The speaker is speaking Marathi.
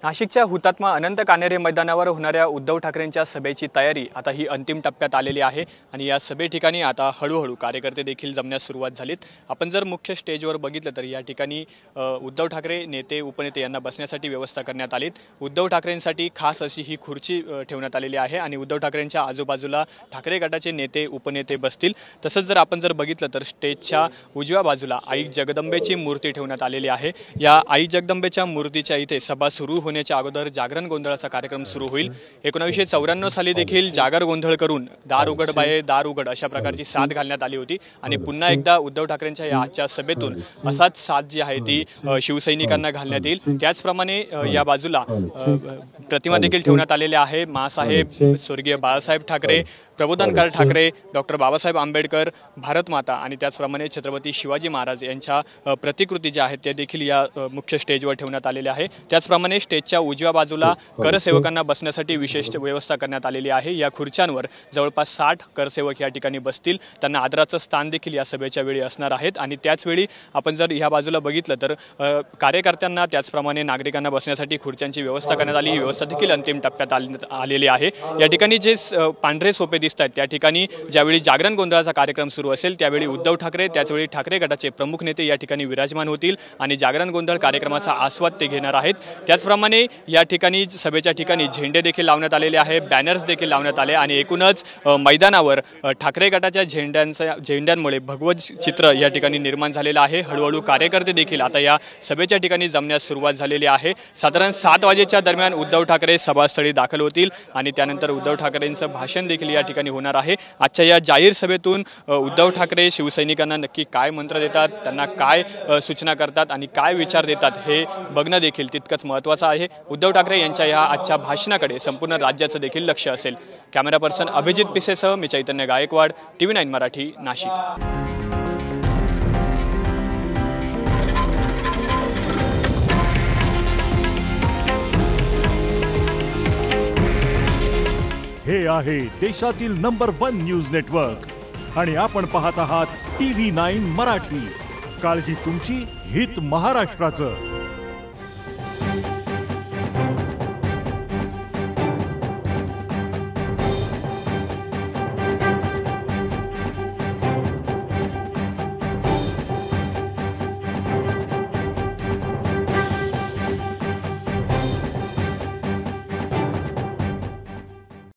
नाशिकच्या हुतात्मा अनंत कान्हेरे मैदानावर होणाऱ्या उद्धव ठाकरेंच्या सभेची तयारी आता ही अंतिम टप्प्यात आलेली आहे आणि या सभे ठिकाणी आता हळूहळू कार्यकर्ते देखील जमण्यास सुरुवात झालीत। आपण जर मुख्य स्टेजवर बघितलं तर या ठिकाणी उद्धव ठाकरे नेते उपनेते यांना बसण्यासाठी व्यवस्था करण्यात आलीत। उद्धव ठाकरेंसाठी खास अशी ही खुर्ची ठेवण्यात आलेली आहे आणि उद्धव ठाकरेंच्या आजूबाजूला ठाकरे गटाचे नेते उपनेते बसतील। तसंच जर आपण जर बघितलं तर स्टेजच्या उजव्या बाजूला आई जगदंबेची मूर्ती ठेवण्यात आलेली आहे। या आई जगदंबेच्या मूर्तीच्या इथे सभा सुरू होण्याच्या अगोदर जागरण गोंधळाचा कार्यक्रम सुरू होईल। 1994 साली देखील जागर गोंधळ करून दार उघड बाये दार उघड अशा प्रकारची साथ घालण्यात आली होती आणि पुन्हा एकदा उद्धव ठाकरेंच्या या आजच्या सभेतून असाच साथ जी आहे ती शिवसैनिकांना घालण्यात येईल। त्याचप्रमाणे या बाजूला प्रतिमा देखील ठेवण्यात आलेल्या आहे। मासाहेब स्वर्गीय बाळासाहेब ठाकरे, प्रबोधनकार ठाकरे, डॉक्टर बाबासाहेब आंबेडकर, भारत माता आणि त्याचप्रमाणे छत्रपती शिवाजी महाराज यांच्या प्रतिकृती ज्या आहेत त्या देखील या मुख्य स्टेजवर ठेवण्यात आलेल्या आहे। त्याचप्रमाणे स्टेजच्या उजव्या बाजूला करसेवकांना बसण्यासाठी विशेष व्यवस्था करण्यात आलेली आहे। या खुर्च्यांवर जवळपास 60 करसेवक या ठिकाणी बसतील। त्यांना आदराचं स्थान देखील या सभेच्या वेळी असणार आहेत आणि त्याचवेळी आपण जर या बाजूला बघितलं तर कार्यकर्त्यांना त्याचप्रमाणे नागरिकांना बसण्यासाठी खुर्च्यांची व्यवस्था करण्यात आली। ही व्यवस्था देखील अंतिम टप्प्यात आलेली आहे। या ठिकाणी जे पांढरे सोपे दिसत आहेत त्या ठिकाणी ज्यावेळी जागरण गोंधळाचा कार्यक्रम सुरू असेल त्यावेळी उद्धव ठाकरे त्याचवेळी ठाकरे गटाचे प्रमुख नेते या ठिकाणी विराजमान होतील आणि जागरण गोंधळ कार्यक्रमाचा आस्वाद ते घेणार आहेत। त्याचप्रमाणे या ठिकाणी सभेच्या ठिकाणी झेंडे देखील लावण्यात आलेले आहे, बॅनर्स देखील लावण्यात आले आणि एकूणच मैदानावर ठाकरे गटाच्या झेंड्यांमुळे भगवत चित्र या ठिकाणी निर्माण झालेलं आहे। हळूहळू कार्यकर्ते देखील आता या सभेच्या ठिकाणी जमण्यास सुरुवात झालेली आहे। साधारण 7 वाजेच्या दरम्यान उद्धव ठाकरे सभास्थळी दाखल होतील आणि त्यानंतर उद्धव ठाकरेंचं भाषण देखील या ठिकाणी होणार आहे। आजच्या या जाहीर सभेतून उद्धव ठाकरे शिवसैनिकांना नक्की काय मंत्र देतात, त्यांना काय सूचना करतात आणि काय विचार देतात हे बघणं देखील तितकंच महत्त्वाचं आहे। उद्धव ठाकरे यांच्या या आजच्या भाषणाकडे संपूर्ण राज्याचं देखील लक्ष असेल। कॅमेरा पर्सन अभिजित पिसेसह मी चैतन्य गायकवाड, TV9 मराठी, नाशिक। हे आहे देशातील नंबर 1 न्यूज नेटवर्क आणि आपण पाहत आहात TV9 मराठी। काळजी तुमची, हित महाराष्ट्राचं।